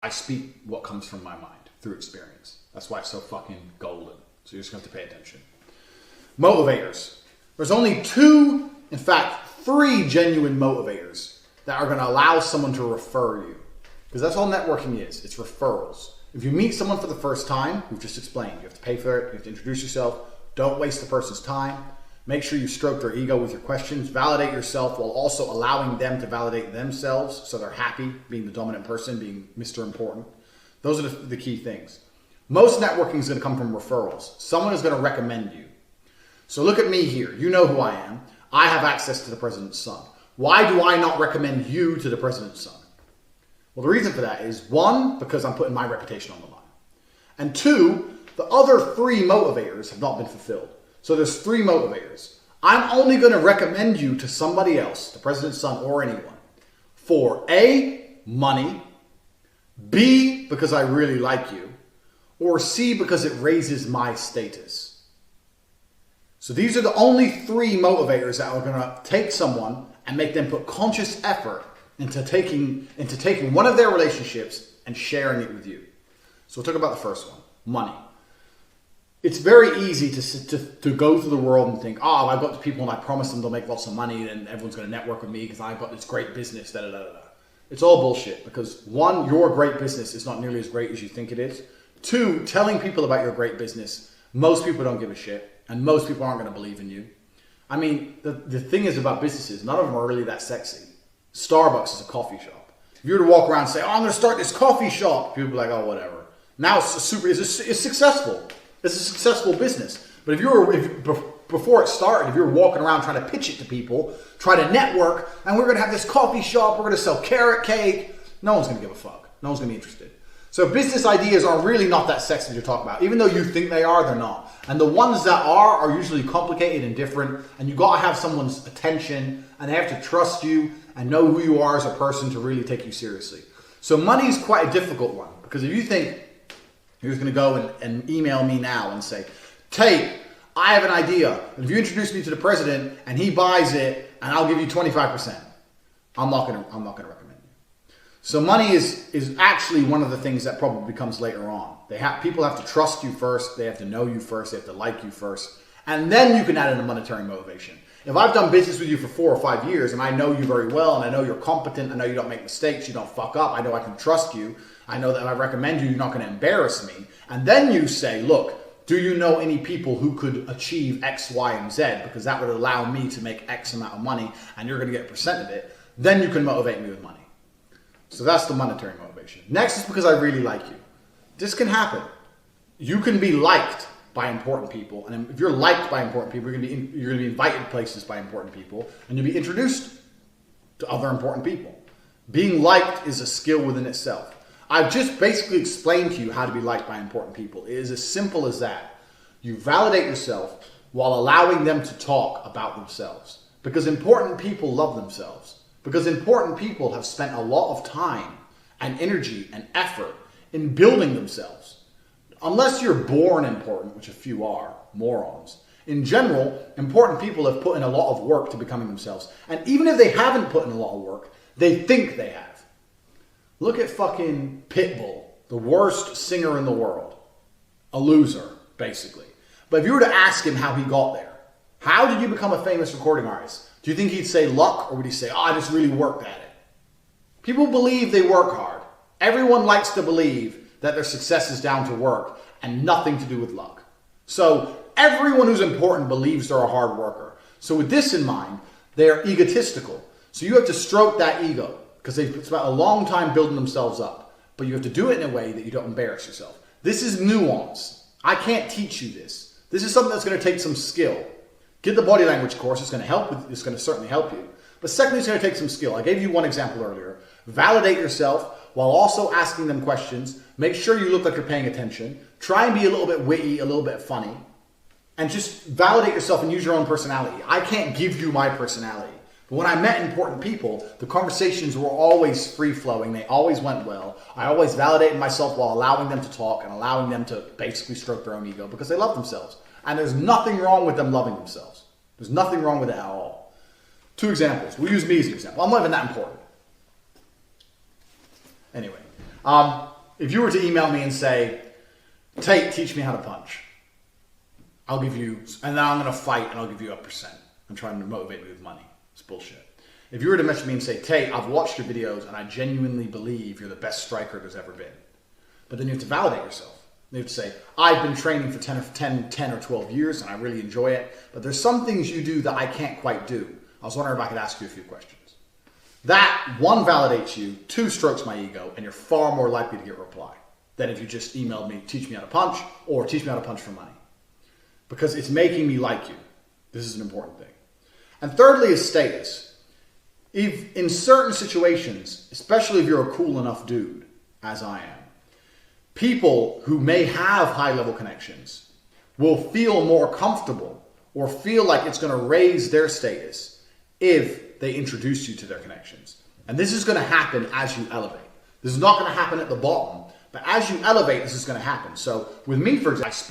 I speak what comes from my mind through experience. That's why it's so fucking golden. So you're just going to have to pay attention. Motivators. There's only two, in fact, three genuine motivators that are going to allow someone to refer you. Because that's all networking is. It's referrals. If you meet someone for the first time, we've just explained, you have to pay for it, you have to introduce yourself, don't waste the person's time, make sure you stroke their ego with your questions, validate yourself while also allowing them to validate themselves so they're happy being the dominant person, being Mr. Important. Those are the key things. Most networking is going to come from referrals. Someone is going to recommend you. So look at me here. You know who I am. I have access to the president's son. Why do I not recommend you to the president's son? Well, the reason for that is, one, because I'm putting my reputation on the line. And two, the other three motivators have not been fulfilled. So there's three motivators. I'm only going to recommend you to somebody else, the president's son or anyone, for A, money, B, because I really like you, or C, because it raises my status. So these are the only three motivators that are going to take someone and make them put conscious effort into taking one of their relationships and sharing it with you. So we'll talk about the first one, money. It's very easy to go through the world and think, oh, I've got the people and I promise them they'll make lots of money and everyone's going to network with me because I've got this great business, da da da da. It's all bullshit because one, your great business is not nearly as great as you think it is. Two, telling people about your great business, most people don't give a shit and most people aren't going to believe in you. I mean, the thing is about businesses, none of them are really that sexy. Starbucks is a coffee shop. If you were to walk around and say, oh, I'm going to start this coffee shop, people would be like, oh, whatever. Now it's successful. It's a successful business. But before it started, if you were walking around trying to pitch it to people, try to network, and we're going to have this coffee shop, we're going to sell carrot cake, no one's going to give a fuck. No one's going to be interested. So business ideas are really not that sexy to talk about. Even though you think they are, they're not. And the ones that are usually complicated and different, and you got to have someone's attention, and they have to trust you and know who you are as a person to really take you seriously. So money is quite a difficult one, because if you think you're just going to go and email me now and say, Tate, I have an idea. And if you introduce me to the president and he buys it and I'll give you 25%, I'm not going to recommend you. So money is actually one of the things that probably becomes later on. People have to trust you first. They have to know you first. They have to like you first. And then you can add in a monetary motivation. If I've done business with you for 4 or 5 years and I know you very well and I know you're competent, I know you don't make mistakes, you don't fuck up, I know I can trust you, I know that if I recommend you, you're not going to embarrass me. And then you say, look, do you know any people who could achieve X, Y, and Z? Because that would allow me to make X amount of money and you're going to get a percent of it. Then you can motivate me with money. So that's the monetary motivation. Next is because I really like you. This can happen. You can be liked by important people. And if you're liked by important people, you're going to be invited places by important people. And you'll be introduced to other important people. Being liked is a skill within itself. I've just basically explained to you how to be liked by important people. It is as simple as that. You validate yourself while allowing them to talk about themselves. Because important people love themselves. Because important people have spent a lot of time and energy and effort in building themselves. Unless you're born important, which a few are, morons. In general, important people have put in a lot of work to becoming themselves. And even if they haven't put in a lot of work, they think they have. Look at fucking Pitbull, the worst singer in the world. A loser, basically. But if you were to ask him how he got there, how did you become a famous recording artist? Do you think he'd say luck, or would he say, oh, I just really worked at it? People believe they work hard. Everyone likes to believe that their success is down to work and nothing to do with luck. So everyone who's important believes they're a hard worker. So with this in mind, they're egotistical. So you have to stroke that ego because they've spent a long time building themselves up. But you have to do it in a way that you don't embarrass yourself. This is nuance. I can't teach you this. This is something that's going to take some skill. Get the body language course. It's going to help. It's going to certainly help you. But secondly, it's going to take some skill. I gave you one example earlier. Validate yourself while also asking them questions. Make sure you look like you're paying attention. Try and be a little bit witty, a little bit funny. And just validate yourself and use your own personality. I can't give you my personality. But when I met important people, the conversations were always free-flowing. They always went well. I always validated myself while allowing them to talk and allowing them to basically stroke their own ego because they love themselves. And there's nothing wrong with them loving themselves. There's nothing wrong with it at all. 2 examples. We'll use me as an example. I'm not even that important. Anyway, if you were to email me and say, Tate, teach me how to punch, I'll give you, and then I'm going to fight and I'll give you 1%. I'm trying to motivate me with money. It's bullshit. If you were to message me and say, Tate, I've watched your videos and I genuinely believe you're the best striker there's ever been. But then you have to validate yourself. You have to say, I've been training for 10 or 12 years and I really enjoy it, but there's some things you do that I can't quite do. I was wondering if I could ask you a few questions. That, 1, validates you, 2, strokes my ego, and you're far more likely to get a reply than if you just emailed me, teach me how to punch, or teach me how to punch for money. Because it's making me like you. This is an important thing. And thirdly is status. If in certain situations, especially if you're a cool enough dude, as I am, people who may have high-level connections will feel more comfortable or feel like it's going to raise their status if they introduce you to their connections. And this is going to happen as you elevate. This is not going to happen at the bottom, but as you elevate, this is going to happen. So with me, for example, I speak